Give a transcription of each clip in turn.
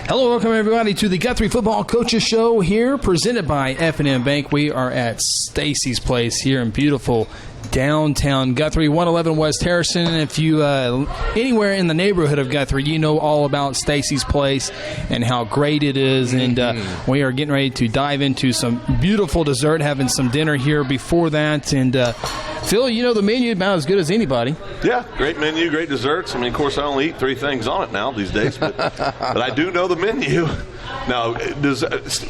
Hello, welcome everybody to the Guthrie Football Coaches Show here, presented by F&M Bank. We are at Stacy's Place here in beautiful downtown Guthrie, 111 West Harrison. If you anywhere in the neighborhood of Guthrie, you know all about Stacy's Place and how great it is. And we are getting ready to dive into some beautiful dessert, having some dinner here before that. And Phil, you know the menu about as good as anybody. Yeah, great menu, great desserts. I mean, of course, I only eat 3 things on it now these days, but I do know the menu. Now,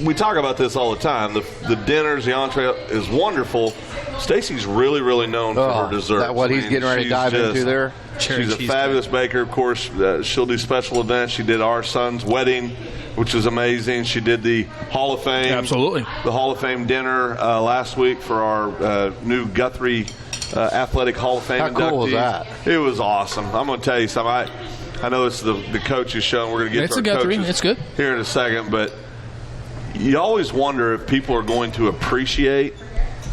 we talk about this all the time. The dinners, the entree is wonderful. Stacy's really, really known for her desserts. Is that what he's getting ready to dive into there? She's a fabulous baker. Of course, she'll do special events. She did our son's wedding, which was amazing. She did the Hall of Fame. Absolutely. The Hall of Fame dinner last week for our new Guthrie Athletic Hall of Fame inductees. How cool was that? It was awesome. I'm going to tell you something. I know it's the coaches show, and we're going to get to our coaches it's good. here in a second, but you always wonder if people are going to appreciate,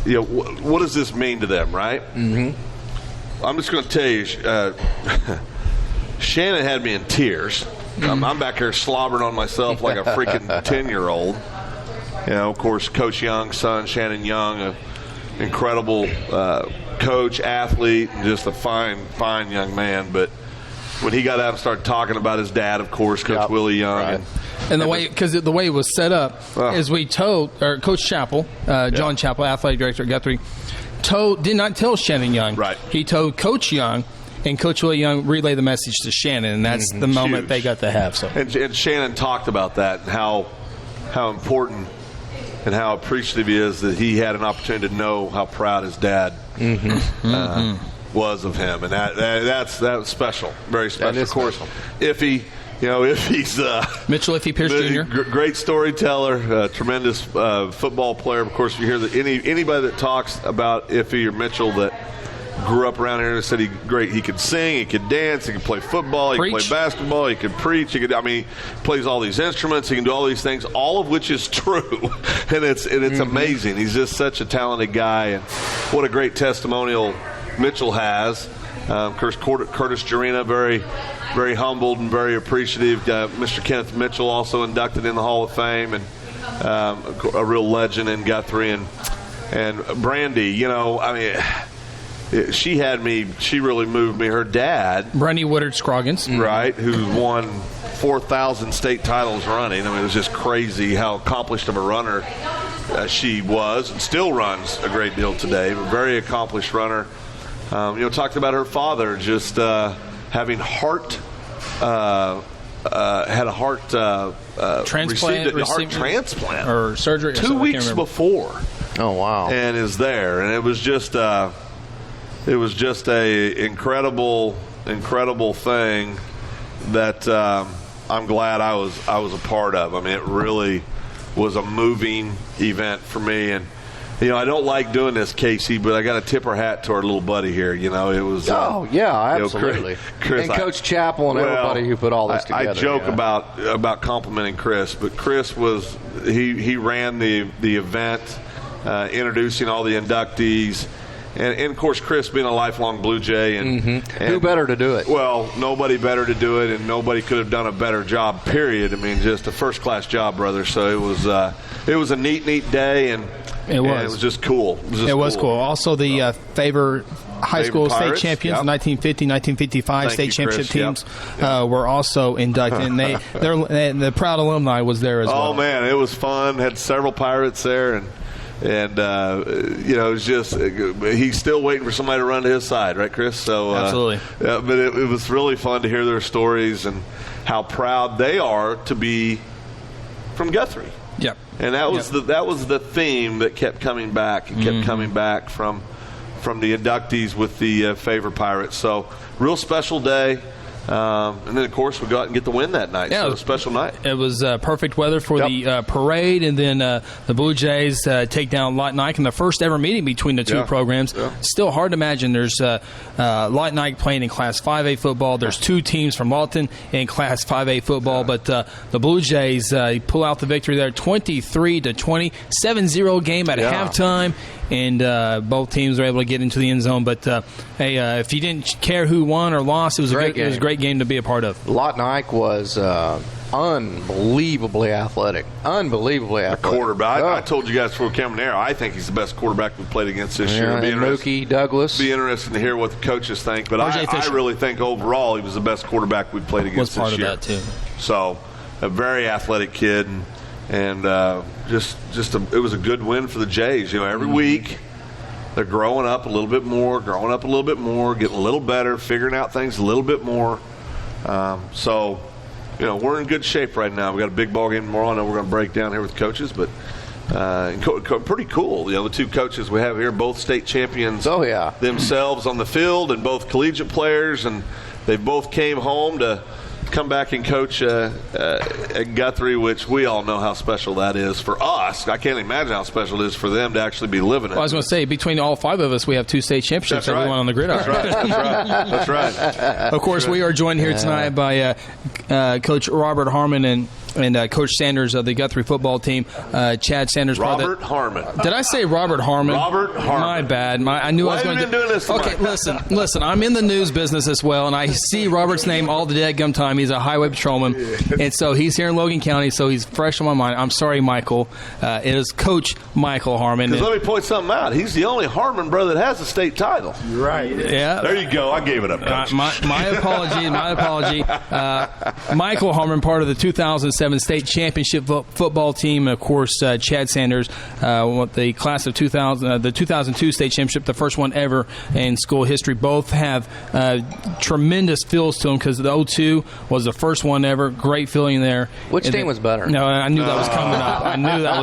what does this mean to them, right? Mm-hmm. I'm just going to tell you, Shannon had me in tears. I'm back here slobbering on myself like a freaking 10-year-old. Of course, Coach Young's son, Shannon Young, an incredible coach, athlete, and just a fine, fine young man. But when he got out and started talking about his dad, of course, Coach Willie Young. Right. And the way it was set up is we told, or Coach Chappell, John Chappell, athletic director at Guthrie, did not tell Shannon Young. Right. He told Coach Young, and Coach Willie Young relayed the message to Shannon, and that's the moment they got to have. So. And Shannon talked about that and how important and how appreciative he is that he had an opportunity to know how proud his dad was of him, and that was special, very special. Of course, special. if he's Mitchell Iffy Pierce Jr. Great storyteller, tremendous football player. Of course, you hear that anybody that talks about Iffy or Mitchell that grew up around here and said he could sing, he could dance, he could play football, he could play basketball, he could preach, he plays all these instruments, he can do all these things, all of which is true, and it's amazing. He's just such a talented guy, and what a great testimonial Mitchell has. Of course, Curtis Jarena, very, very humbled and very appreciative. Mr. Kenneth Mitchell also inducted in the Hall of Fame, and a real legend in Guthrie. And Brandy, she really moved me. Her dad, Brandy Woodard Scroggins, right, who won 4,000 state titles running. It was just crazy how accomplished of a runner she was, and still runs a great deal today. A very accomplished runner. Talked about her father just having had a heart transplant, heart transplant or surgery 2 weeks before. Oh wow! And is there, and it was just a incredible thing that I'm glad I was a part of. I mean, it really was a moving event for me, and I don't like doing this, Casey, but I got to tip our hat to our little buddy here. It was. Absolutely. Chris, and Coach Chappell and everybody who put all this together. I joke about complimenting Chris, but Chris he ran the event, introducing all the inductees. And of course, Chris being a lifelong Blue Jay. And who better to do it? Well, nobody better to do it, and nobody could have done a better job, period. I mean, just a first-class job, brother. So it was a neat day, and it was just cool. It was cool. Also, the Favor High School Pirates, state champions, 1950, 1955 state championship teams were also inducted, and the proud alumni was there as well. Oh, man, it was fun. Had several Pirates there, and it was just he's still waiting for somebody to run to his side, right, Chris? So absolutely. But it was really fun to hear their stories and how proud they are to be from Guthrie. Yep. And that was the theme that kept coming back and kept coming back from the inductees with the Favor Pirates. So real special day. And then, of course, we go out and get the win that night. Yeah, so it was a special night. It was perfect weather for the parade, and then the Blue Jays take down Light Nike in the first ever meeting between the two programs. Yeah. Still hard to imagine. There's Light Nike playing in Class 5A football. There's two teams from Lawton in Class 5A football, but the Blue Jays pull out the victory there, 23-20, 7-0 game at halftime. And both teams were able to get into the end zone. But, if you didn't care who won or lost, it was a great game to be a part of. Lot Nike was unbelievably athletic. Quarterback. I told you guys before camera there, I think he's the best quarterback we've played against this year. And Mookie Douglas. Be interesting to hear what the coaches think. But I really think overall he was the best quarterback we've played against this year. Was part of that, too. So, a very athletic kid. And it was a good win for the Jays. Every week they're growing up a little bit more, getting a little better, figuring out things a little bit more. We're in good shape right now. We got a big ball game tomorrow. I know we're going to break down here with coaches, but pretty cool. The two coaches we have here, both state champions themselves on the field, and both collegiate players, and they both came home to come back and coach at Guthrie, which we all know how special that is for us. I can't imagine how special it is for them to actually be living it. Well, I was going to say, between all 5 of us, we have 2 state championships. That's right. Everyone on the gridiron. That's right. Of course, we are joined here tonight by Coach Robert Harmon and Coach Sanders of the Guthrie football team. Chad Sanders. Robert Harmon. Did I say Robert Harmon? Robert Harmon. My bad. I knew I was going to doing this. Okay, listen. I'm in the news business as well, and I see Robert's name all the dadgum time. He's a highway patrolman, and so he's here in Logan County, so he's fresh on my mind. I'm sorry, Michael. It is Coach Michael Harmon. Because let me point something out. He's the only Harmon brother that has a state title. Right. Yeah. There you go. I gave it up, Coach. My apology. Michael Harmon, part of the 2007 state championship football team. Of course, Chad Sanders, the class of 2000, the 2002 state championship, the first one ever in school history. Both have tremendous feels to them because the 2002 was the first one ever. Great feeling there. Which team was better? No, I knew that was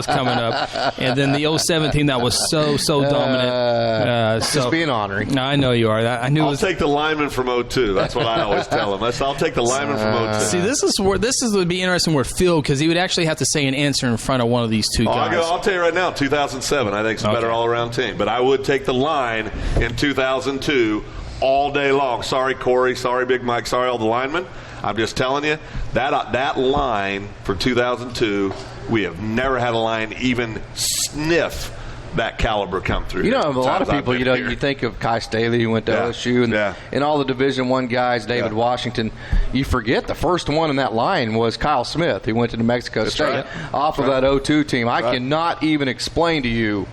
coming up. And then the 2007 team that was so dominant. Just being honoring. I know you are. I'll take the lineman from 2002. That's what I always tell him. I'll take the lineman from 2002. See, this would be interesting where Phil, because he would actually have to say an answer in front of one of these 2 guys. I'll tell you right now, 2007, I think it's a better all-around team. But I would take the line in 2002 all day long. Sorry, Corey. Sorry, Big Mike. Sorry, all the linemen. I'm just telling you, that line for 2002, we have never had a line even sniff that caliber come through. A lot of people, you think of Kai Staley, who went to LSU, and all the Division I guys, David Washington. You forget the first one in that line was Kyle Smith, who went to New Mexico State off of that 2002 team. I cannot even explain to you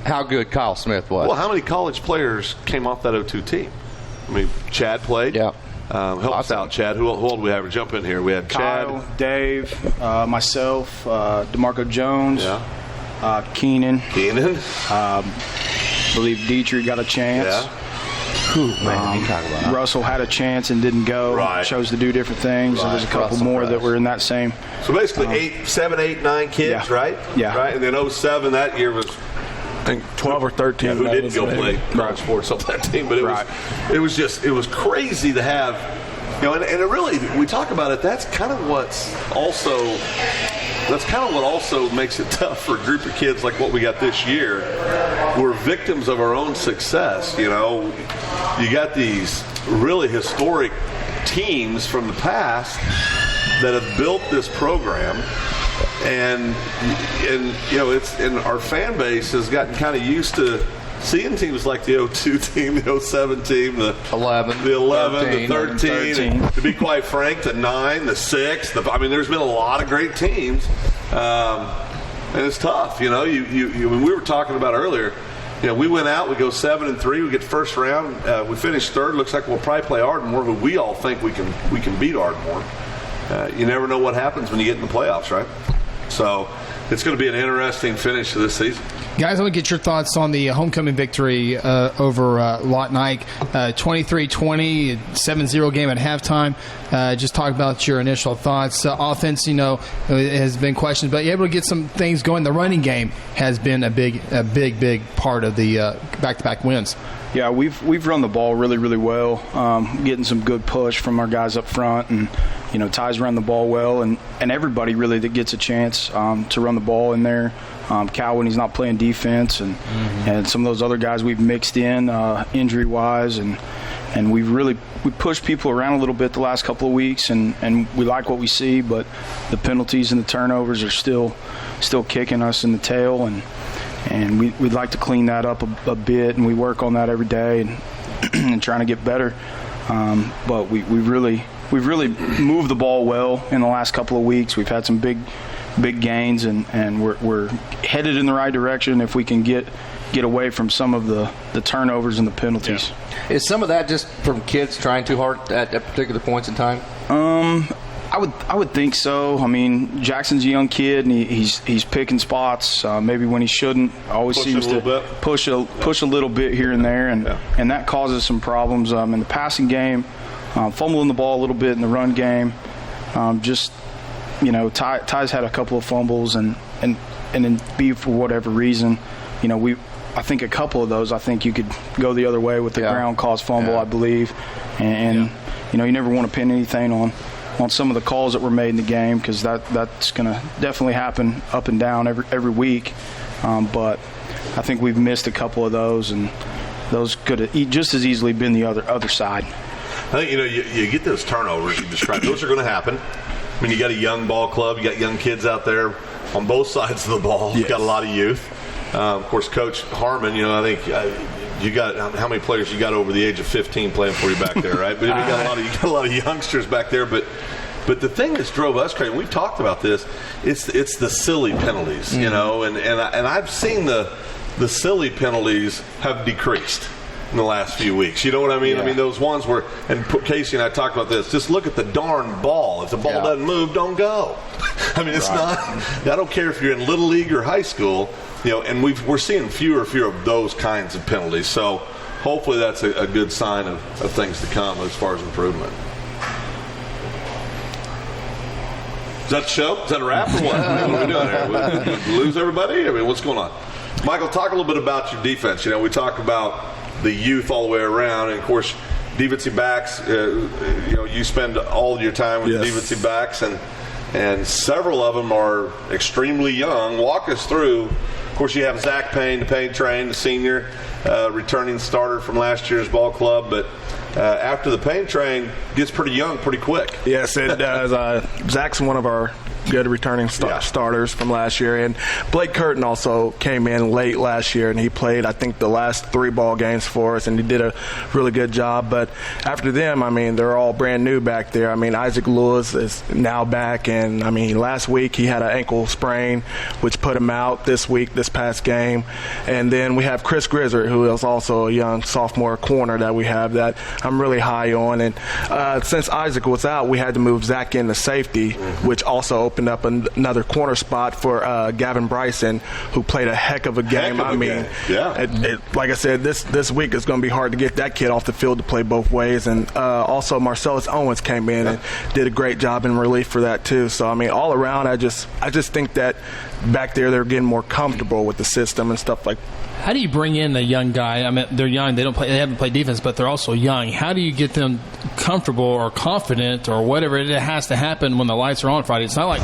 how good Kyle Smith was. Well, how many college players came off that 2002 team? I mean, Chad played. Yeah. Help us out, Chad. Who old we have? Jump in here. We had Kyle, Chad, Dave, myself, DeMarco Jones, Keenan. Believe Dietrich got a chance. Yeah. Russell had a chance and didn't go. Right. Chose to do different things. There was a couple more that were in that same. So basically 7, 8, 9 kids, right? Yeah. Right. And then 2007, that year was, I think 12 or 13. Yeah, who didn't go play college sports on that team? But it was crazy to have, and it really, we talk about it. That's kind of what also makes it tough for a group of kids like what we got this year. We're victims of our own success. You got these really historic teams from the past that have built this program. And our fan base has gotten kind of used to seeing teams like the 2002 team, the 2007 team, the 11, the 13. To be quite frank, the 9, the 6. There's been a lot of great teams, and it's tough. When we were talking about earlier, we went out, we go 7-3, we get first round, we finish third. Looks like we'll probably play Ardmore, who we all think we can beat Ardmore. You never know what happens when you get in the playoffs, right? So it's going to be an interesting finish to this season. Guys, I want to get your thoughts on the homecoming victory over Lawton Ike, 23-20, 7-0 game at halftime. Just talk about your initial thoughts. Offense, has been questioned, but you're able to get some things going. The running game has been a big part of the back-to-back wins. Yeah, we've run the ball really, really well, getting some good push from our guys up front, and Ty's run the ball well, and everybody really that gets a chance to run the ball in there. Cal, when he's not playing defense, and some of those other guys we've mixed in injury-wise, and we pushed people around a little bit the last couple of weeks, and we like what we see, but the penalties and the turnovers are still kicking us in the tail, and we'd like to clean that up a bit, and we work on that every day and trying to get better. But we really really moved the ball well in the last couple of weeks. We've had some big gains, and we're headed in the right direction if we can get away from some of the turnovers and the penalties. Yeah. Is some of that just from kids trying too hard at particular points in time? I would think so. I mean, Jackson's a young kid, and he's picking spots maybe when he shouldn't. Always seems to push a little bit here and there, and that causes some problems in the passing game, fumbling the ball a little bit in the run game. Ty's had a couple of fumbles, and then B, for whatever reason, I think a couple of those, I think you could go the other way with the ground cause fumble, I believe, and you never want to pin anything on some of the calls that were made in the game, because that's going to definitely happen up and down every week. But I think we've missed a couple of those, and those could have just as easily been the other side. I think, you get those turnovers you described. Those are going to happen. I mean, you got a young ball club. You got young kids out there on both sides of the ball. You got a lot of youth. Of course, Coach Harmon, I think you got how many players you got over the age of 15 playing for you back there, right? But you got a lot of youngsters back there. But the thing that's drove us crazy, we've talked about this, it's the silly penalties, and I've seen the silly penalties have decreased in the last few weeks. You know what I mean? Yeah. I mean, those ones where, and Casey and I talked about this, just look at the darn ball. If the ball doesn't move, don't go. I mean, it's not, I don't care if you're in Little League or high school, and we're seeing fewer of those kinds of penalties. So hopefully that's a good sign of things to come as far as improvement. Is that the show? Is that a wrap or what? What are we doing here? We lose everybody? I mean, what's going on? Michael, talk a little bit about your defense. We talk about the youth all the way around, and of course, defensive backs. You spend all your time with defensive backs, and several of them are extremely young. Walk us through. Of course, you have Zach Payne, the Payne train, the senior, returning starter from last year's ball club, but after the Payne train gets pretty young pretty quick. Yes, it does. Zach's one of our good returning starters from last year, and Blake Curtin also came in late last year, and he played, I think, the last 3 ball games for us, and he did a really good job. But after them, I mean, they're all brand new back there. I mean, Isaac Lewis is now back, and I mean, last week he had an ankle sprain, which put him out this past game. And then we have Chris Grizzard, who is also a young sophomore corner that we have that I'm really high on. And since Isaac was out, we had to move Zach into safety, which also opened up another corner spot for Gavin Bryson, who played a heck of a game. Like I said, this week it's going to be hard to get that kid off the field to play both ways. And also Marcellus Owens came in and did a great job in relief for that too. So I mean, all around, I just think that back there they're getting more comfortable with the system and stuff like that. How do you bring in a young guy? I mean, they're young. They haven't played defense, but they're also young. How do you get them comfortable or confident or whatever it has to happen when the lights are on Friday? It's not like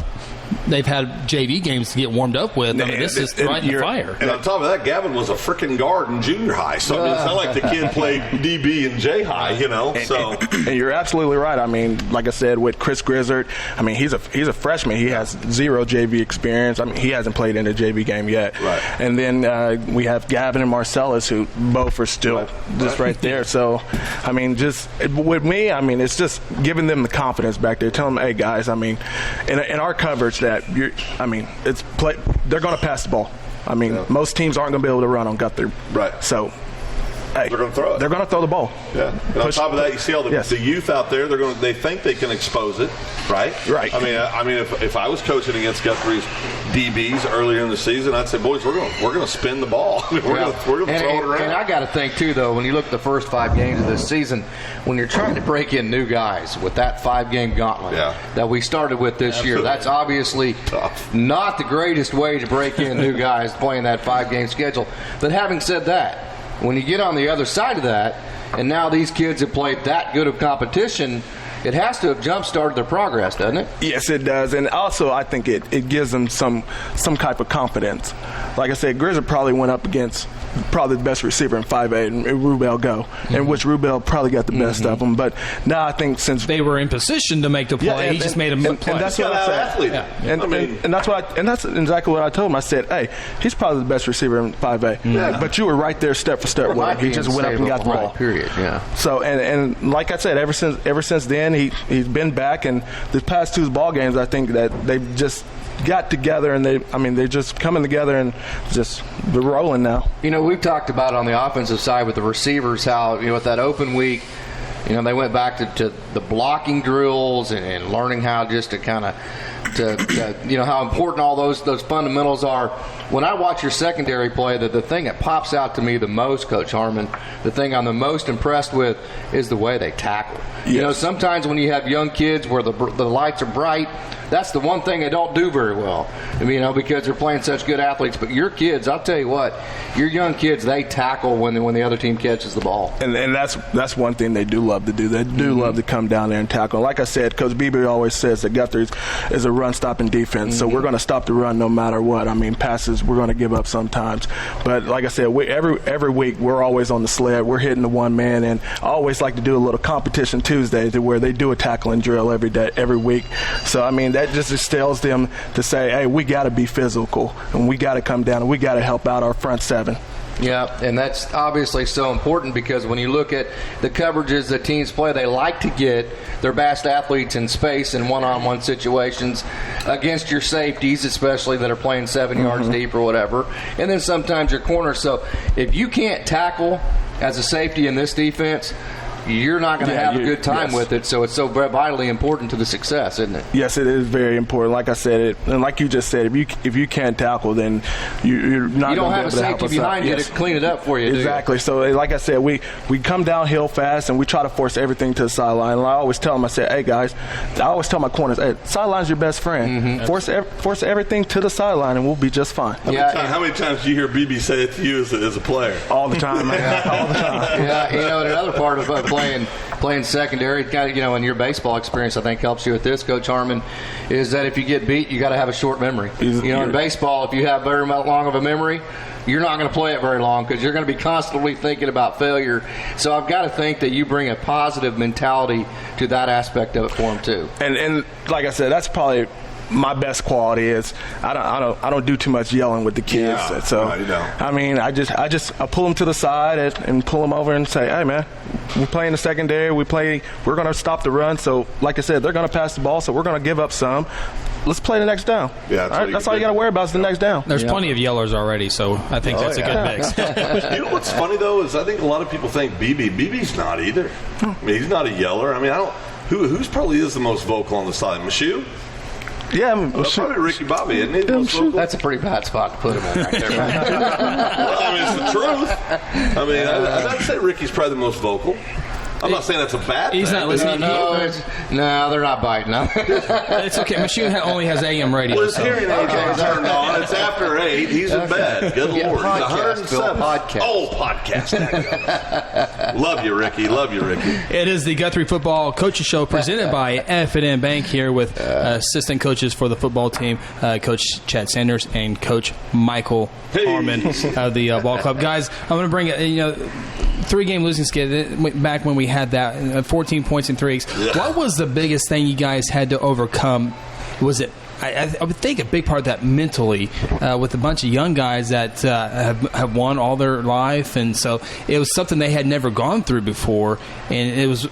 they've had JV games to get warmed up with. I mean, this is right in the fire. And on top of that, Gavin was a freaking guard in junior high. So I mean, it's not like the kid played DB in J high, And you're absolutely right. I mean, like I said, with Chris Grizzard, I mean, he's a freshman. He has 0 JV experience. I mean, he hasn't played in a JV game yet. Right. And then we have Gavin and Marcellus, who both are still right there. So, I mean, just with me, I mean, it's just giving them the confidence back there. Telling them, hey, guys, I mean, in our coverage, they're going to pass the ball. I mean, most teams aren't going to be able to run on Guthrie. Right. So, hey, they're going to throw it. They're going to throw the ball. Yeah. And on top of that, you see all the youth out there. They think they can expose it. Right. Right. I mean, if I was coaching against Guthrie's DBs earlier in the season, I'd say, boys, we're going to spin the ball. We're going to throw it around. And I got to think too, though, when you look at the first 5 games of this season, when you're trying to break in new guys with that 5-game gauntlet that we started with this year, that's obviously not the greatest way to break in new guys playing that 5-game schedule. But having said that, when you get on the other side of that, and now these kids have played that good of competition, it has to have jump-started their progress, doesn't it? Yes, it does. And also, I think it gives them some type of confidence. Like I said, Grizzard probably went up against probably the best receiver in 5A, and Rubel Go, in which Rubel probably got the best of them. But now I think since they were in position to make the play, he just made them play. And that's what I said. And that's exactly what I told him. I said, hey, he's probably the best receiver in 5A. Yeah. But you were right there step for step with him. He just went up and got the ball. Period. Yeah. So and like I said, ever since then, in. He's been back, and the past 2 ball games, I think that they've just got together, and they're just coming together and just they're rolling now. We've talked about on the offensive side with the receivers how with that open week, they went back to the blocking drills and learning how just to kind of how important all those fundamentals are. When I watch your secondary play, the thing that pops out to me the most, Coach Harmon, the thing I'm the most impressed with is the way they tackle. Yes. Sometimes when you have young kids where the lights are bright, that's the one thing they don't do very well. Because they're playing such good athletes. But your kids, I'll tell you what, your young kids, they tackle when the other team catches the ball. And that's one thing they do love to do. They do love to come down there and tackle. Like I said, Coach Beebe always says that Guthrie is a run-stopping defense. So we're going to stop the run no matter what. Passes we're going to give up sometimes. But like I said, every week we're always on the sled. We're hitting the one man. And I always like to do a little competition Tuesday to where they do a tackling drill every week. So, that just instills them to say, hey, we got to be physical, and we got to come down, and we got to help out our front 7. Yeah, and that's obviously so important because when you look at the coverages that teams play, they like to get their best athletes in space in one-on-one situations against your safeties, especially that are playing 7 yards deep or whatever, and then sometimes your corners. So if you can't tackle as a safety in this defense, you're not going to have a good time with it. So it's so vitally important to the success, isn't it? Yes, it is very important. Like I said, and like you just said, if you can't tackle, then you're not. You don't have a safety behind you to clean it up for you. Exactly. So like I said, we come downhill fast, and we try to force everything to the sideline. And I always tell them, I said, hey guys, I always tell my corners, hey, sideline's your best friend. Force everything to the sideline, and we'll be just fine. How many times do you hear BB say it to you as a player? All the time, man. All the time. Yeah, another part of playing secondary, kind of, in your baseball experience, I think helps you with this, Coach Harmon, is that if you get beat, you got to have a short memory. In baseball, if you have very long of a memory, you're not going to play it very long because you're going to be constantly thinking about failure. So I've got to think that you bring a positive mentality to that aspect of it for them too. And like I said, that's probably my best quality is I don't do too much yelling with the kids. Yeah, so no, you don't. I pull them to the side and pull them over and say, hey man, we're playing the secondary. We're going to stop the run. So like I said, they're going to pass the ball. So we're going to give up some. Let's play the next down. Yeah, that's all you got to worry about is the next down. There's plenty of yellers already, so I think that's a good mix. You know what's funny though is I think a lot of people think BB's not either. He's not a yeller. Who's probably is the most vocal on the side? Mashu? Yeah, probably Ricky Bobby, isn't he? That's a pretty bad spot to put him in right there. Well, it's the truth. I'd say Ricky's probably the most vocal. I'm not saying that's a bad thing. He's not listening. No, they're not biting. It's okay. Machine only has AM radio. Well, his hearing aids are turned on. It's after 8. He's in bed. Good Lord. He's 107. Podcast. Oh, podcast. Love you, Ricky. It is the Guthrie Football Coaches Show presented by F&M Bank here with assistant coaches for the football team, Coach Chad Sanders and Coach Michael Harmon of the ball club. Guys, I'm going to bring 3-game losing skid back when we had that 14 points in 3 weeks. Yeah. What was the biggest thing you guys had to overcome? Was it? I would think a big part of that mentally with a bunch of young guys that have won all their life, and so it was something they had never gone through before. And it was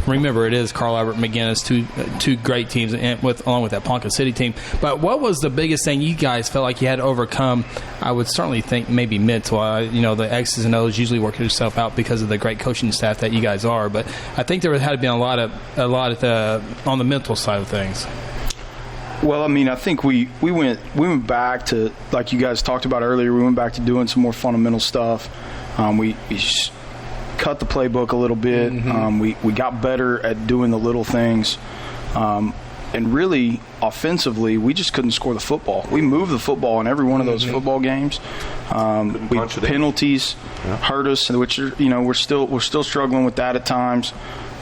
remember it is Carl Albert McGinnis, two great teams, and along with that Ponca City team. But what was the biggest thing you guys felt like you had to overcome? I would certainly think maybe mental. The X's and O's usually work itself out because of the great coaching staff that you guys are. But I think there had to be a lot on the mental side of things. Well, I think we went back to, like you guys talked about earlier, we went back to doing some more fundamental stuff. We cut the playbook a little bit. Mm-hmm. We got better at doing the little things. And really, offensively, we just couldn't score the football. We moved the football in every one of those football games. Penalties hurt us, which we're still struggling with that at times.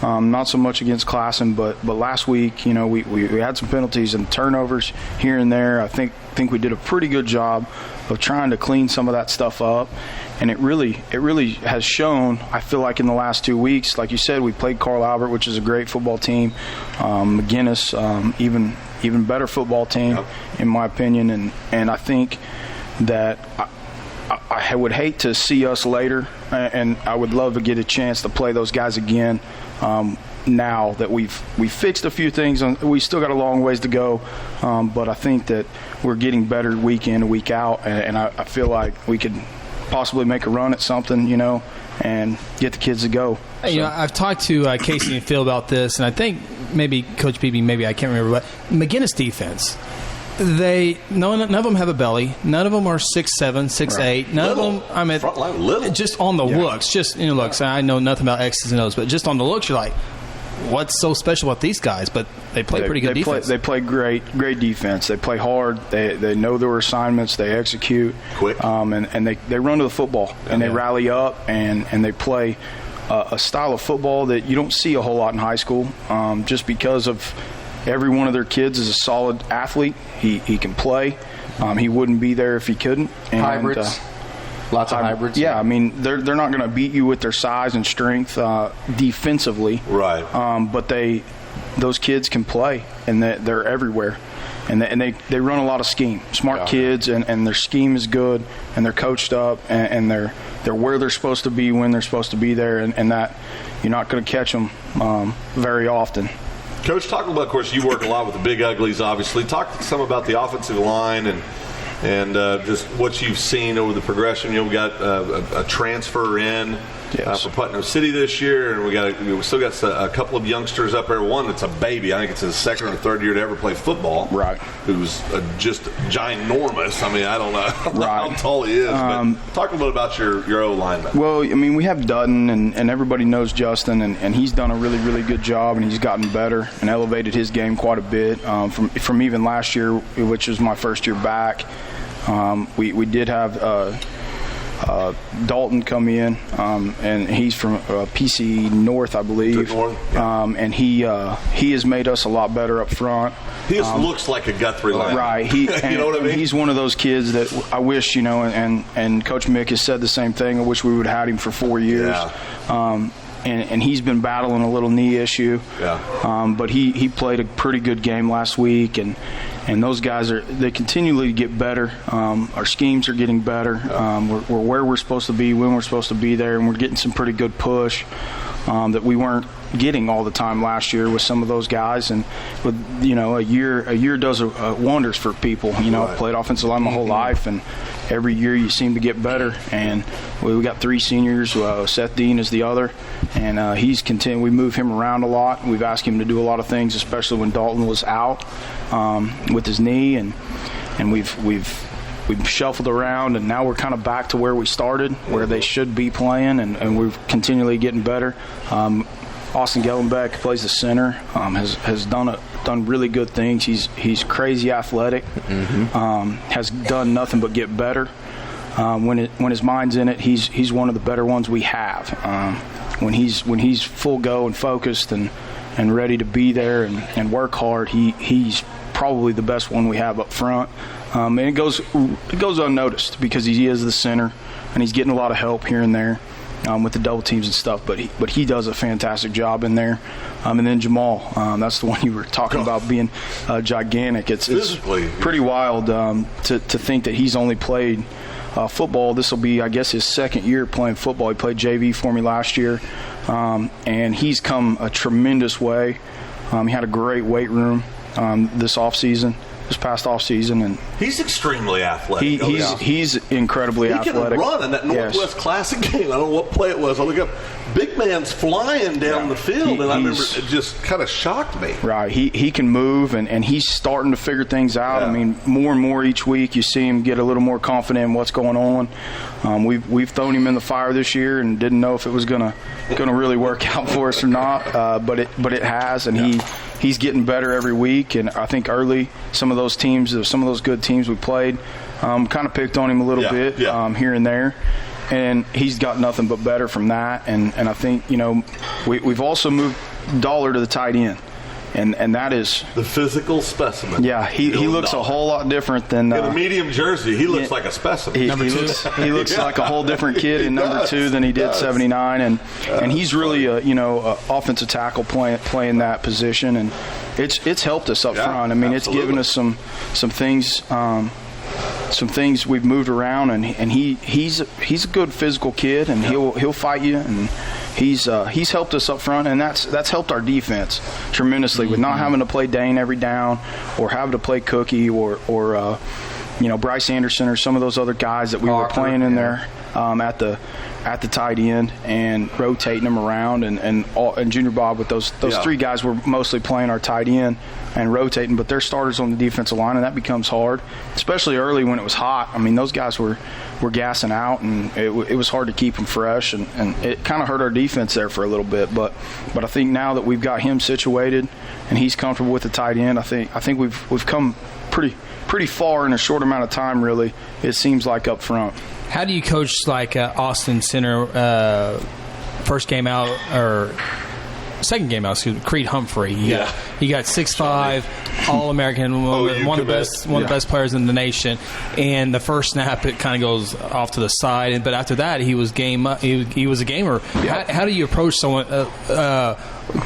Not so much against Classen, but last week, we had some penalties and turnovers here and there. I think we did a pretty good job of trying to clean some of that stuff up, and it really has shown. I feel like in the last 2 weeks, like you said, we played Carl Albert, which is a great football team. McGinnis, even better football team, in my opinion, and I think that I would hate to see us later, and I would love to get a chance to play those guys again. now that we fixed a few things. We still got a long ways to go, but I think that we're getting better week in and week out, and I feel like we could possibly make a run at something, and get the kids to go. So. I've talked to Casey and Phil about this, and I think maybe Coach Beebe, maybe I can't remember, but McGinnis defense. None of them have a belly. None of them are 6'7", 6'8". Right. None of them. I mean, little. Just on the looks. Just looks. I know nothing about X's and O's, but just on the looks, you're like, what's so special about these guys? But they play pretty good defense. They play great defense. They play hard. They know their assignments. They execute quick. And they run to the football and they rally up and they play a style of football that you don't see a whole lot in high school, just because of. Every one of their kids is a solid athlete. He can play. He wouldn't be there if he couldn't. And, hybrids. Lots of hybrids. Yeah, I mean, they're not going to beat you with their size and strength defensively. Right. But those kids can play, and they're everywhere. And they run a lot of scheme. Smart kids, and their scheme is good, and they're coached up, and they're where they're supposed to be when they're supposed to be there, and that you're not going to catch them very often. Coach, talk about, of course, you work a lot with the big uglies, obviously. Talk some about the offensive line and just what you've seen over the progression. We got a transfer in for Putnam City this year, and we still got a couple of youngsters up there. One that's a baby. I think it's his second or third year to ever play football. Right. Who's just ginormous. I mean, I don't know right. how tall he is. But talk a little bit about your O-lineman. Well, I mean, we have Dutton, and everybody knows Justin, and he's done a really, really good job, and he's gotten better and elevated his game quite a bit from even last year, which was my first year back. We did have Dalton come in, and he's from PC North, I believe. And he has made us a lot better up front. He just looks like a Guthrie lineman. Right. You know what I mean? He's one of those kids that I wish, and Coach Mick has said the same thing. I wish we would have had him for 4 years. Yeah. And he's been battling a little knee issue. Yeah. But he played a pretty good game last week, and those guys they continually get better. Our schemes are getting better. We're where we're supposed to be when we're supposed to be there, and we're getting some pretty good push that we weren't getting all the time last year with some of those guys. And with a year does wonders for people. Right. Played offensive line my whole life, and every year you seem to get better. And we got 3 seniors. Seth Dean is the other, and he's continuing. We move him around a lot. We've asked him to do a lot of things, especially when Dalton was out with his knee, and we've shuffled around, and now we're kind of back to where we started, where they should be playing, and we're continually getting better. Austin Gellenbeck plays the center, has done really good things. He's crazy athletic, has done nothing but get better. When his mind's in it, he's one of the better ones we have. When he's full go and focused and ready to be there and work hard, he's probably the best one we have up front. And it goes unnoticed because he is the center, and he's getting a lot of help here and there with the double teams and stuff. But he does a fantastic job in there. And then Jamal, that's the one you were talking about being gigantic. It's pretty wild to think that he's only played football. This will be, I guess, his second year playing football. He played JV for me last year, and he's come a tremendous way. He had a great weight room this past off season, and he's extremely athletic. He's incredibly athletic. He can run in that Northwest Classic game. I don't know what play it was. I look up, big man's flying down the field, and I remember it just kind of shocked me. Right, he can move, and he's starting to figure things out. I mean, more and more each week, you see him get a little more confident in what's going on. We've thrown him in the fire this year, and didn't know if it was gonna really work out for us or not. But it has, and he's getting better every week. And I think early some of those good teams we played kind of picked on him a little bit here and there, and he's got nothing but better from that. And I think we've also moved Dollar to the tight end, and that is the physical specimen. Yeah, he looks a whole lot different than in a medium jersey. He looks like a specimen. He looks like a whole different kid in number 2 than he did 79, and he's really a offensive tackle playing that position, and it's helped us up front. I mean, it's given us some things. Some things we've moved around, and he's a good physical kid, and he'll fight you, and he's helped us up front, and that's helped our defense tremendously with not having to play Dane every down or having to play Cookie or Bryce Anderson or some of those other guys that we were playing in there at the tight end and rotating them around, and Junior Bob with those three guys were mostly playing our tight end and rotating, but they're starters on the defensive line, and that becomes hard, especially early when it was hot. I mean, those guys were gassing out, and it was hard to keep them fresh, and it kind of hurt our defense there for a little bit. But I think now that we've got him situated and he's comfortable with the tight end, I think we've come pretty far in a short amount of time. Really, it seems like up front. How do you coach like Austin center first game out or second game out? Creed Humphrey. He got 6'5", All-American, one of the best players in the nation. And the first snap, it kind of goes off to the side. But after that, he was he was a gamer. Yeah. How do you approach someone?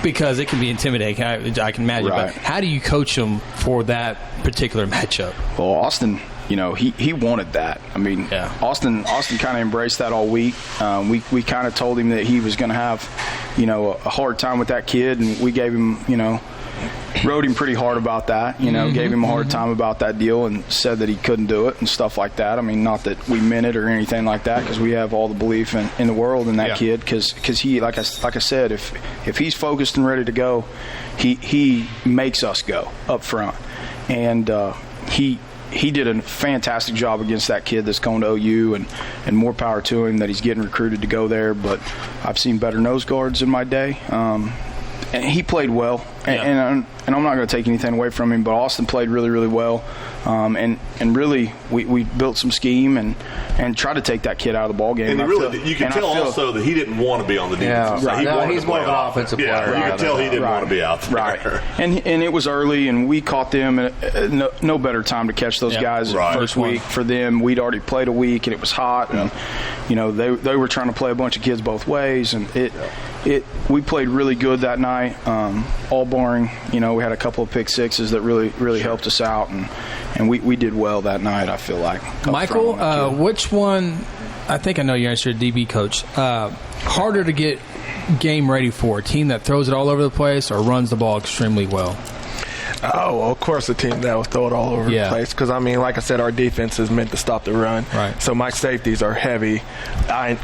Because it can be intimidating, I can imagine. Right. But how do you coach him for that particular matchup? Well, Austin, he wanted that. I mean, Austin kind of embraced that all week. We kind of told him that he was going to have, a hard time with that kid, and we gave him, rode him pretty hard about that. Gave him a hard time about that deal, and said that he couldn't do it and stuff like that. I mean, not that we meant it or anything like that, because we have all the belief in the world in that kid. Because he, like I said, if he's focused and ready to go, he makes us go up front, and he did a fantastic job against that kid that's going to OU, and more power to him that he's getting recruited to go there. But I've seen better nose guards in my day. And he played well, and I'm not going to take anything away from him, but Austin played really, really well. And really, we built some scheme and tried to take that kid out of the ball game. And you can tell also that he didn't want to be on the defensive side. He's more of an offensive player. You can tell he didn't want to be out there. Right. And it was early, and we caught them at no better time to catch those guys first week. For them, we'd already played a week, and it was hot, and they were trying to play a bunch of kids both ways, and we played really good that night, all barring, we had a couple of pick sixes that really helped us out, and we did well that night, I feel like. Michael, which one, I think I know your answer, DB coach, harder to get game ready for, a team that throws it all over the place or runs the ball extremely well? Oh, well, of course, a team that will throw it all over the place. Because, like I said, our defense is meant to stop the run. Right. So my safeties are heavy,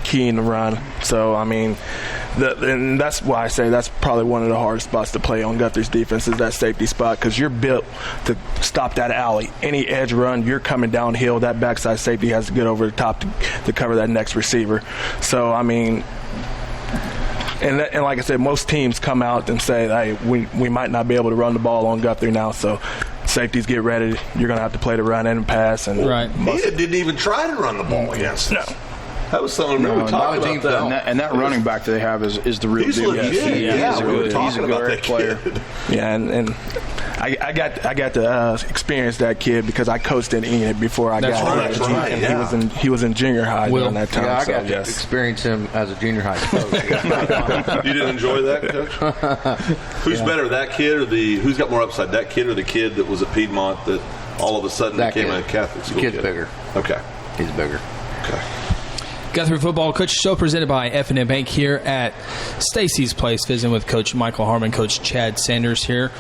keying the run. So, and that's why I say that's probably one of the hardest spots to play on Guthrie's defense is that safety spot, because you're built to stop that alley. Any edge run, you're coming downhill. That backside safety has to get over the top to cover that next receiver. So, And like I said, most teams come out and say, hey, we might not be able to run the ball on Guthrie now, so safeties get ready. You're going to have to play the run and pass. And he didn't even try to run the ball against us. No. That was something we were talking about. And that running back that they have is the real deal. He's legit. He's a good player. Yeah, and I got to experience that kid because I coached in Enid before I got here. And he was in junior high during that time. Yeah, I got to experience him as a junior high coach. You didn't enjoy that, Coach? Who's better, that kid or who's got more upside, that kid or the kid that was at Piedmont that all of a sudden became a Catholic school kid? The kid's bigger. Okay. He's bigger. Okay. Guthrie Football Coach Show presented by F&M Bank here at Stacy's Place, visiting with Coach Michael Harmon, Coach Chad Sanders here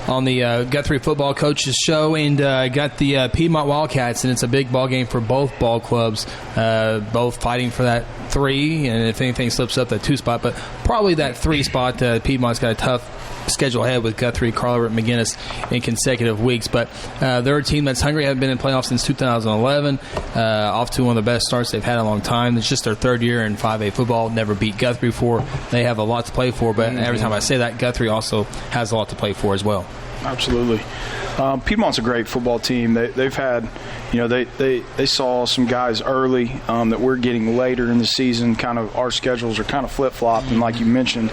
on the Guthrie Football Coaches Show, and got the Piedmont Wildcats, and it's a big ball game for both ball clubs, both fighting for that 3, and if anything slips up, that 2 spot, but probably that 3 spot. Piedmont's got a tough schedule ahead with Guthrie, Carl Everett, McGinnis in consecutive weeks, but they're a team that's hungry, haven't been in playoffs since 2011, off to one of the best starts they've had in a long time. It's just their 3rd year in 5A football, never beat Guthrie before. They have a lot to play for, but every time I say that, Guthrie also has a lot to play for as well. Absolutely. Piedmont's a great football team. They've had, they saw some guys early that we're getting later in the season. Kind of our schedules are kind of flip-flopped, and like you mentioned,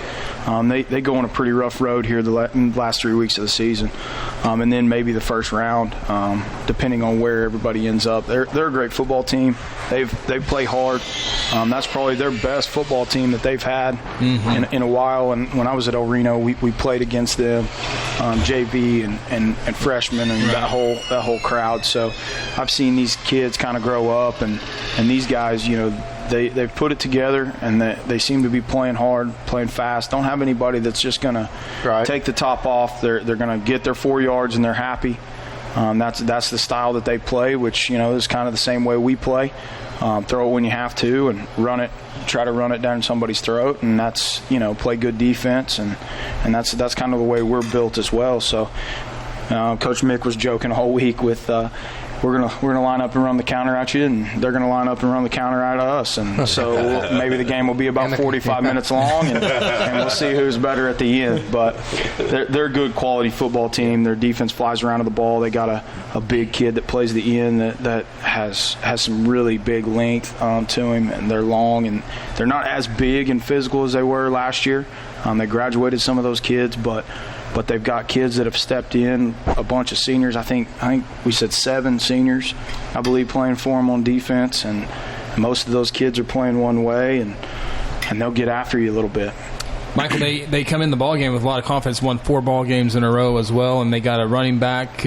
they go on a pretty rough road here the last 3 weeks of the season, and then maybe the first round, depending on where everybody ends up. They're a great football team. They play hard. That's probably their best football team that they've had in a while. And when I was at El Reno, we played against them. Jay JV and freshmen and that whole crowd. So I've seen these kids kind of grow up, and these guys, they've put it together, and they seem to be playing hard, playing fast. Don't have anybody that's just going to take the top off. They're going to get their 4 yards and they're happy. That's the style that they play, which is kind of the same way we play. Throw it when you have to, and try to run it down somebody's throat, and that's play good defense, and that's kind of the way we're built as well. So Coach Mick was joking all week with we're gonna line up and run the counter at you, and they're gonna line up and run the counter at us, and so maybe the game will be about 45 minutes long, and we'll see who's better at the end. But they're a good quality football team. Their defense flies around to the ball. They got a big kid that plays the end that has some really big length to him, and they're long, and they're not as big and physical as they were last year. They graduated some of those kids, but they've got kids that have stepped in, a bunch of seniors. I think we said 7 seniors, I believe, playing for them on defense, and most of those kids are playing one way, and they'll get after you a little bit. Michael, they come in the ball game with a lot of confidence, won 4 ball games in a row as well, and they got a running back.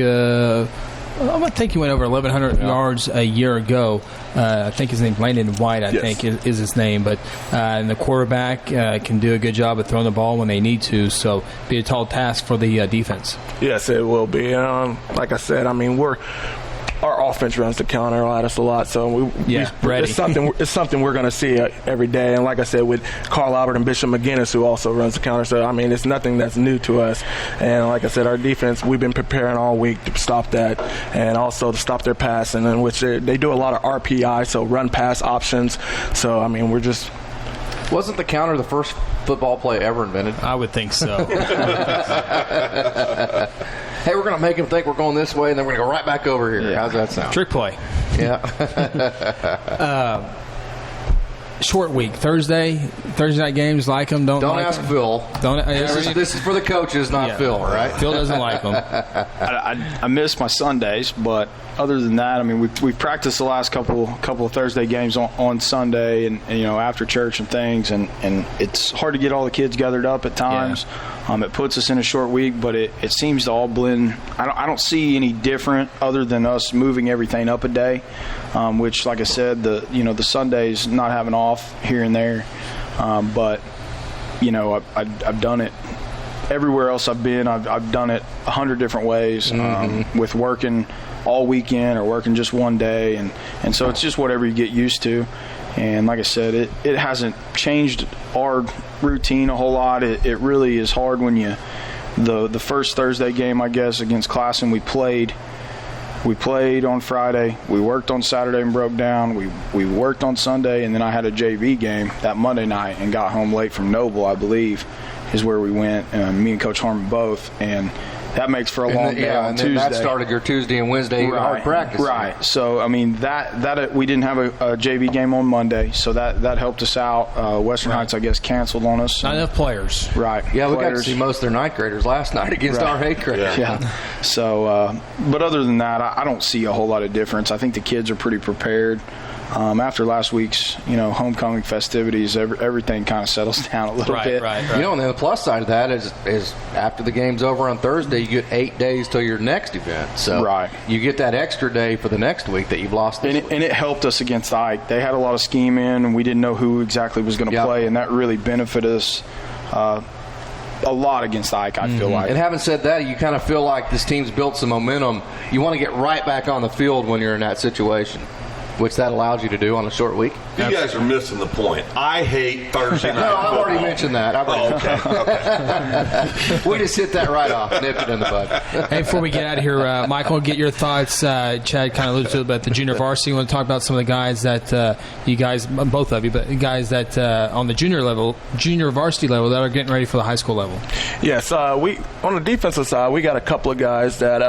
I think he went over 1,100 yards a year ago. I think his name Landon White, I think is his name. But and the quarterback can do a good job of throwing the ball when they need to. So be a tall task for the defense. Yes, it will be. Like I said, our offense runs the counter at us a lot, so it's something we're going to see every day. And like I said, with Carl Albert and Bishop McGinnis, who also runs the counter, so it's nothing that's new to us. And like I said, our defense, we've been preparing all week to stop that, and also to stop their passing, in which they do a lot of RPI, so run pass options. So we're just. Wasn't the counter the first football play ever invented? I would think so. Hey, we're going to make them think we're going this way, and then we're going to go right back over here. Yeah. How's that sound? Trick play. Yeah. Short week. Thursday night games, like them, don't like ask them? Phil. This is for the coaches, not Phil, right? Phil doesn't like them. I miss my Sundays, but other than that, we've practiced the last couple of Thursday games on Sunday, and after church and things, and it's hard to get all the kids gathered up at times. Yeah. It puts us in a short week, but it seems to all blend. I don't see any different other than us moving everything up a day, which, like I said, the Sundays not having off here and there, but I've done it everywhere else I've been. I've done it 100 different ways, with working all weekend or working just one day, and so it's just whatever you get used to. And like I said, it hasn't changed our routine a whole lot. It really is hard when the first Thursday game, I guess, against Classen, we played on Friday. We worked on Saturday and broke down. We worked on Sunday, and then I had a JV game that Monday night and got home late from Noble, I believe, is where we went, me and Coach Harmon both. And that makes for a long day on Tuesday. That started your Tuesday and Wednesday hard practice. Right. So, that we didn't have a JV game on Monday, so that helped us out. Western Heights, I guess, canceled on us. Not enough players. Right. Yeah, we got to see most of their ninth graders last night against our eighth graders. Yeah. So, but other than that, I don't see a whole lot of difference. I think the kids are pretty prepared. After last week's, homecoming festivities, everything kind of settles down a little bit. Right. And the plus side of that is after the game's over on Thursday, you get 8 days till your next event. So you get that extra day for the next week that you've lost this week. And it helped us against Ike. They had a lot of scheme in, and we didn't know who exactly was going to play, and that really benefited us a lot against Ike, I feel like. And having said that, you kind of feel like this team's built some momentum. You want to get right back on the field when you're in that situation, which that allows you to do on a short week. You guys are missing the point. I hate Thursday night football. I've already mentioned that. Okay. We just hit that right off, nipped it in the bud. Hey, before we get out of here, Michael, get your thoughts. Chad kind of alluded to it about the junior varsity. You want to talk about some of the guys that you guys, both of you, but guys that on the junior varsity level that are getting ready for the high school level? Yes, we on the defensive side, we got a couple of guys that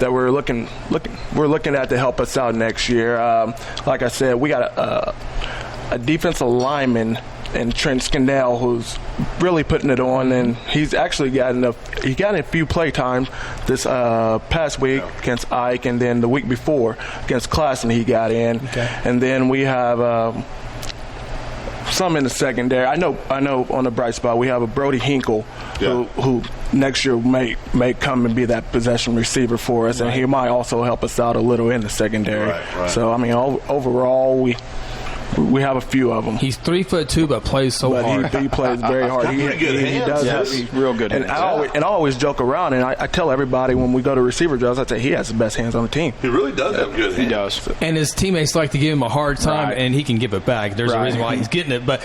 we're looking at to help us out next year. Like I said, we got a defensive lineman in Trent Scannell who's really putting it on, and he's actually gotten a few play time this past week against Ike, and then the week before against Classen he got in. Okay. And then we have some in the secondary. I know. On the bright spot, we have a Brody Hinkle, who next year may come and be that possession receiver for us, and he might also help us out a little in the secondary. Right. So I mean, overall, we have a few of them. He's 3'2", but plays so hard. He plays very hard. He does. Yes. He's real good. And I always joke around, and I tell everybody when we go to receiver drills, I say he has the best hands on the team. He really does have good hands. He does. And his teammates like to give him a hard time, and he can give it back. There's a reason why he's getting it, but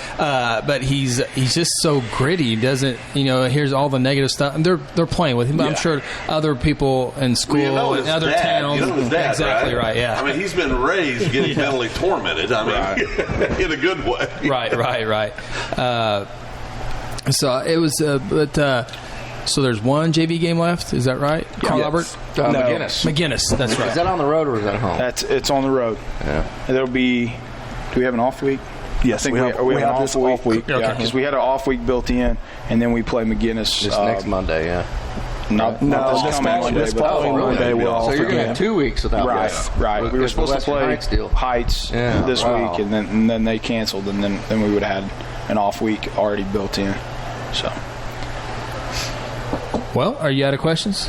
he's just so gritty. He doesn't, here's all the negative stuff, and they're playing with him. I'm sure other people in school and other towns, his dad, exactly right. Yeah, I mean, he's been raised getting mentally tormented. I mean, in a good way. Right. So it was, so there's one JV game left. Is that right, Carl Albert? No. McGinnis. That's right. Is that on the road or is that home? It's on the road. Yeah. And there'll be. Do we have an off week? Yes, I think we have this off week. Okay. Because we had an off week built in, and then we play McGinnis This next Monday. Yeah. Not this coming Monday, this but following Monday. So you're going to have 2 weeks without this. Right. We were supposed to play Heights this week, and then they canceled, and then we would have had an off week already built in. So. Well, are you out of questions?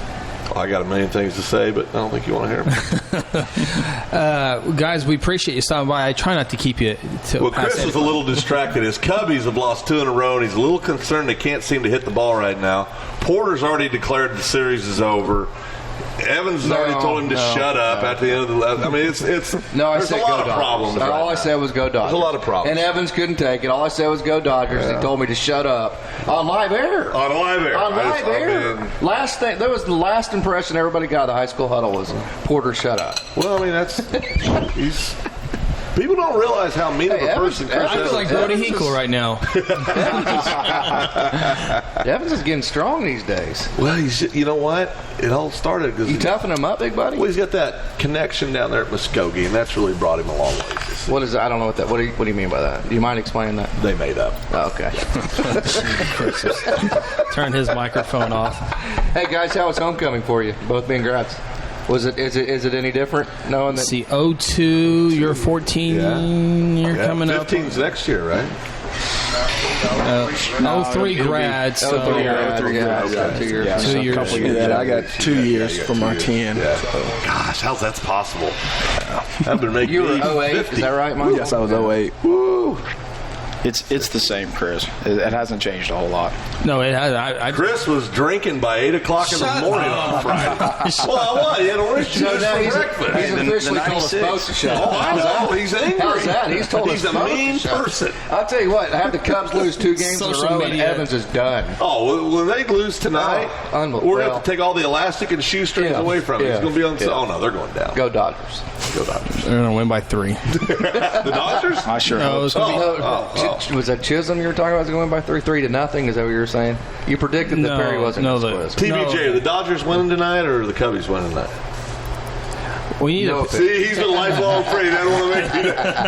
I got a million things to say, but I don't think you want to hear them. Guys, we appreciate you stopping by. I try not to keep you to. Well, Chris is a little distracted. His Cubbies have lost 2 in a row, and he's a little concerned they can't seem to hit the ball right now. Porter's already declared the series is over. Evans has already told him to shut up at the end of the last. I mean, it's there's a lot of problems. All I said was go Dodgers. There's a lot of problems. And Evans couldn't take it. All I said was go Dodgers. He told me to shut up on live air. On live air. Last thing, that was the last impression everybody got of the high school huddle was Porter shut up. Well, I mean, he's. People don't realize how mean of a person Chris is. I feel like Brody Hinkle right now. Evans is getting strong these days. Well, you know what? It all started because you toughen him up, big buddy. Well, he's got that connection down there at Muskogee, and that's really brought him a long ways. What is that? I don't know what that. What do you mean by that? Do you mind explaining that? They made up. Oh, okay. Turn his microphone off. Hey guys, how was homecoming for you? Both being grads. Is it any different knowing that? See, 02, you're 14, you're coming 15's up. 15's next year, right? 03 grads. So 3 grads. 2 years. 2 years. I got 2 years from our 10. Yeah. Gosh, how's that possible? I've been making you were 08, 50. is that right, Mike? Yes, I was 08. Woo. It's the same, Chris. It hasn't changed a whole lot. No, it has. Chris was drinking by 8 o'clock in the morning on Friday. Well, what? He had orange juice for breakfast. He's officially told us both to shut up. Oh, he's angry. How's that? He's told us he's a mean person. I'll tell you what. Have the Cubs lose 2 games in a row, and Evans is done. Oh, well, when they lose tonight, we're going to have to take all the elastic and shoestrings away from him. He's going to be on. Oh no, they're going down. Go Dodgers. Go Dodgers. They're going to win by 3. The Dodgers? I sure hope so. Was that Chisholm you were talking about? Was going by 3-0? Is that what you were saying? You predicted that Perry wasn't going to squeeze. TBJ, are the Dodgers winning tonight or are the Cubbies winning tonight? We need to see, he's a lifelong friend. He doesn't want to make you.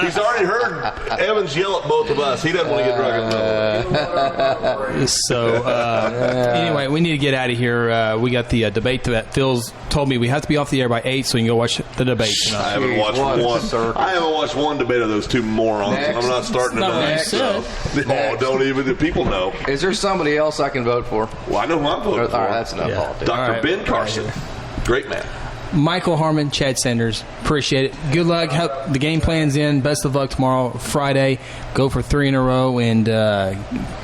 He's already heard Evans yell at both of us. He doesn't want to get drunk in So anyway, we need to get out of here. We got the debate that Phil's told me we have to be off the air by 8, so we can go watch the debate tonight. I haven't watched one debate of those two morons. I'm not starting tonight. Don't even the people know. Is there somebody else I can vote for? Well, I know who I'm voting for. All right, that's enough. Dr. Ben Carson, great man. Michael Harmon, Chad Sanders, appreciate it. Good luck. The game plan's in. Best of luck tomorrow, Friday. Go for 3 in a row and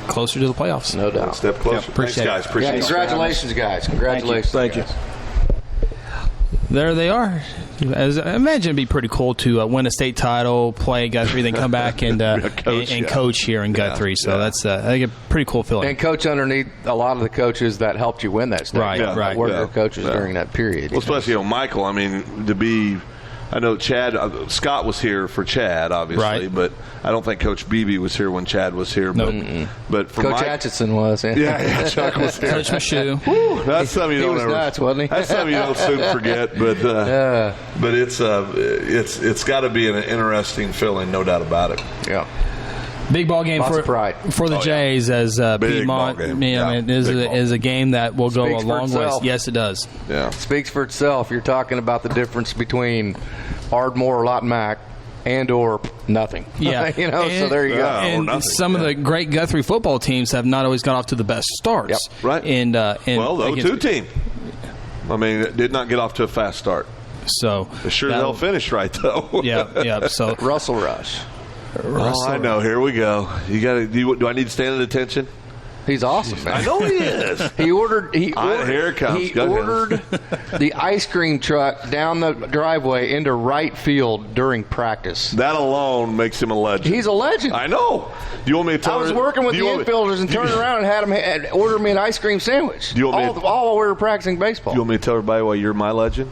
closer to the playoffs. No doubt. One step closer. Appreciate Thanks, guys. it. Appreciate it. Congratulations, guys. Congratulations. Thank you. There they are. I imagine it'd be pretty cool to win a state title, play Guthrie, then come back and coach here in Guthrie. So that's I think a pretty cool feeling. And coach underneath a lot of the coaches that helped you win that state. Right. Were your coaches during that period. Well, especially Michael. I mean, to be. I know Chad, Scott was here for Chad, obviously, right. But I don't think Coach Beebe was here when Chad was here. But for Coach Mike, Atchison was. Yeah, Chuck was here. Coach Mashu. That's something you don't ever. Nuts, wasn't he? That's something you don't soon forget. But it's got to be an interesting feeling, no doubt about it. Yeah. Big ball game for the Jays as Piedmont. Is a game that will go a long way. Yes, it does. Yeah, speaks for itself. You're talking about the difference between Ardmore or Lawton Mac and or nothing. Yeah. So there you go. And some of the great Guthrie football teams have not always got off to the best starts. Yep. Right. And the 0-2 team, it did not get off to a fast start. So they sure as hell finished right, though. Yeah. So Russell Rush. I know. Here we go. You got to. Do I need standing attention? He's awesome, man. I know he is. He ordered here it comes. He ordered the ice cream truck down the driveway into right field during practice. That alone makes him a legend. He's a legend. I know. Do you want me to tell I was working with the infielders and turned around and had him order me an ice cream sandwich. All while we were practicing baseball. Do you want me to tell everybody why you're my legend?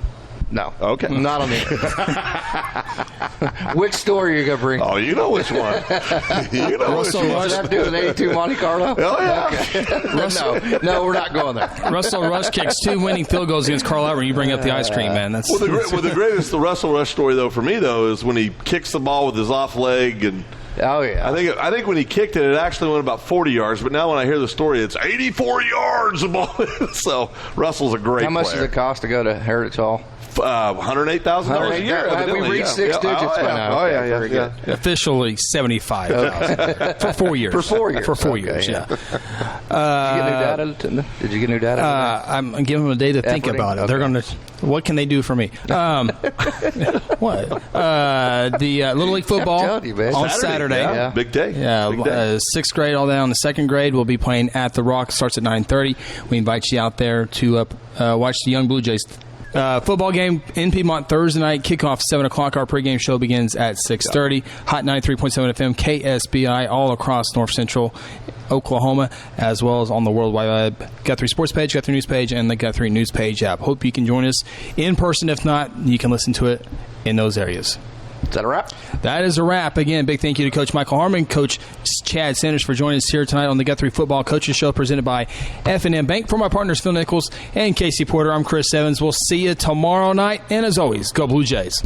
No. Okay. Not on me. Which story are you going to bring? Oh, you know which one. You know Russell which one. Does that have to do with 82 Monte Carlo? Oh, yeah. Okay. No, we're not going there. Russell Rush kicks 2 winning field goals against Carl Albert. You bring up the ice cream, man. That's the greatest Russell Rush story, though, for me, though, is when he kicks the ball with his off leg. And oh, yeah. I think when he kicked it, it actually went about 40 yards. But now when I hear the story, it's 84 yards. The ball. So Russell's a great player. How much does it cost to go to Heritage Hall? $108,000 a year. We reached 6 digits by now. Oh, yeah. officially $75,000 for 4 years. For 4 years. For 4 years, yeah. Did you get new data? I'm giving them a day to think about it. Okay. They're going to. What can they do for me? What? The Little League football on Saturday. Yeah. Big day. Yeah, Big day. 6th grade all down. The 2nd grade will be playing at the Rock. Starts at 9:30. We invite you out there to watch the Young Blue Jays. Football game in Piedmont Thursday night. Kickoff 7 o'clock. Our pregame show begins at 6:30. Hot 93.7 FM, KSBI, all across North Central Oklahoma, as well as on the World Wide Web Guthrie Sports page, Guthrie News page, and the Guthrie News page app. Hope you can join us in person. If not, you can listen to it in those areas. Is that a wrap? That is a wrap. Again, big thank you to Coach Michael Harmon, Coach Chad Sanders for joining us here tonight on the Guthrie Football Coaches Show presented by F&M Bank. For my partners, Phil Nichols and Casey Porter, I'm Chris Evans. We'll see you tomorrow night. And as always, go Blue Jays.